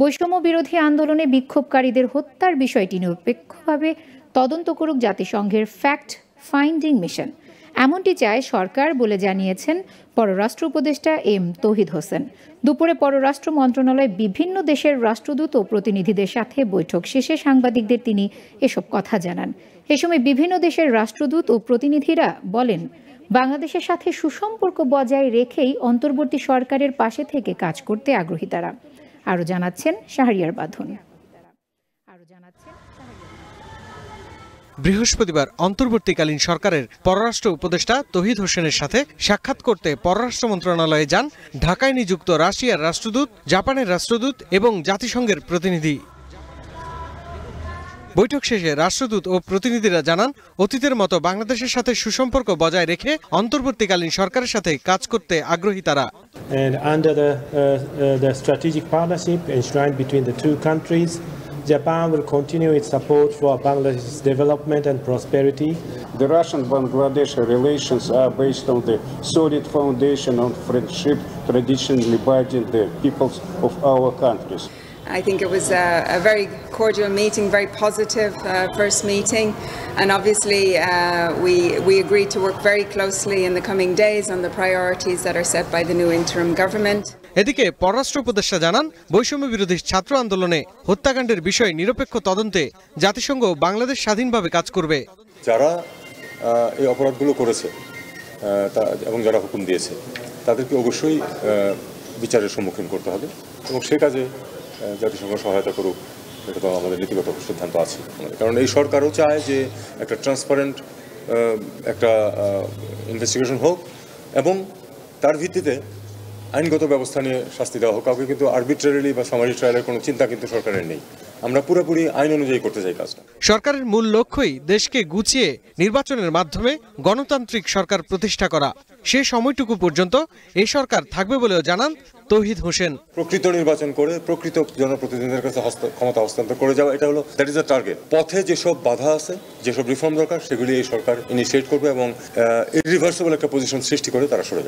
বৈষম্য বিরোধী আন্দোলনে বিক্ষোভকারীদের হত্যার বিষয়টি নিরপেক্ষভাবে তদন্ত করুক জাতিসংঘের ফ্যাক্ট ফাইন্ডিং মিশন, এমনটি চায় সরকার বলে জানিয়েছেন পররাষ্ট্র উপদেষ্টা এম তৌহিদ হোসেন। দুপুরে পররাষ্ট্র মন্ত্রণালয়ে বিভিন্ন দেশের রাষ্ট্রদূত ও প্রতিনিধিদের সাথে বৈঠক শেষে সাংবাদিকদের তিনি এসব কথা জানান। এ সময় বিভিন্ন দেশের রাষ্ট্রদূত ও প্রতিনিধিরা বলেন, বাংলাদেশের সাথে সুসম্পর্ক বজায় রেখেই অন্তর্বর্তী সরকারের পাশে থেকে কাজ করতে আগ্রহী তারা। আরও জানাচ্ছেন শাহরিয়ার বাঁধন। বৃহস্পতিবার অন্তর্বর্তীকালীন সরকারের পররাষ্ট্র উপদেষ্টা তৌহিদ হোসেনের সাথে সাক্ষাৎ করতে পররাষ্ট্র মন্ত্রণালয়ে যান ঢাকায় নিযুক্ত রাশিয়ার রাষ্ট্রদূত, জাপানের রাষ্ট্রদূত এবং জাতিসংঘের প্রতিনিধি। বৈঠক শেষে রাষ্ট্রদূত ও প্রতিনিধিরা জানান, অতীতের মতো বাংলাদেশের সাথে সুসম্পর্ক বজায় রেখে অন্তর্বর্তীকালীন সরকারের সাথে কাজ করতে আগ্রহী তারা। And under the strategic partnership enshrined between the two countries, Japan will continue its support for Bangladesh's development and prosperity. The Russian-Bangladesh relations are based on the solid foundation of friendship traditionally binding the peoples of our countries. I think it was a very cordial meeting, very positive first meeting, and obviously we agreed to work very closely in the coming days on the priorities that are set by the new interim government. এদিকে পররাষ্ট্র উপদেষ্টা জানান, বৈষম্য বিরোধী ছাত্র আন্দোলনে হত্যাকাণ্ডের বিষয়ে নিরপেক্ষ তদন্তে জাতিসংঘ বাংলাদেশ স্বাধীনভাবে কাজ করবে। যারা এই অপরাধগুলো করেছে এবং যারা হুকুম দিয়েছে তাদেরকে অবশ্যই বিচারের সম্মুখীন করতে হবে এবং সে কাজে জাতিসংঘ সহায়তা করুক, এটা তো আমাদের নীতিগত সিদ্ধান্ত আছে। কারণ এই সরকারও চায় যে একটা ট্রান্সপারেন্ট একটা ইনভেস্টিগেশন হোক এবং তার ভিত্তিতে আইনগত ব্যবস্থা নিয়ে শাস্তি দেওয়া হোক। কাউকে কিন্তু আরবিট্রারিলি বা সামারি ট্রায়ালের কোনো চিন্তা কিন্তু সরকারের নেই। আমরা পুরোপুরি আইন অনুযায়ী করতে চাই কাজটা। সরকারের মূল লক্ষ্যই দেশকে গুছিয়ে নির্বাচনের মাধ্যমে গণতান্ত্রিক সরকার প্রতিষ্ঠা করা। সে সময়টুকু পর্যন্ত এই সরকার থাকবে বলেও জানান তৌহিদ হোসেন। প্রকৃত নির্বাচন করে প্রকৃত জনপ্রতিনিধিদের কাছে ক্ষমতা হস্তান্তর করে যাওয়া, এটা হলো দ্যাট ইজ দ্য টার্গেট। পথে যেসব বাধা আছে, যেসব রিফর্ম দরকার, সেগুলি এই সরকার ইনিশিয়েট করবে এবং ইরিভার্সিবল একটা পজিশন সৃষ্টি করে তারা সরে যাবে।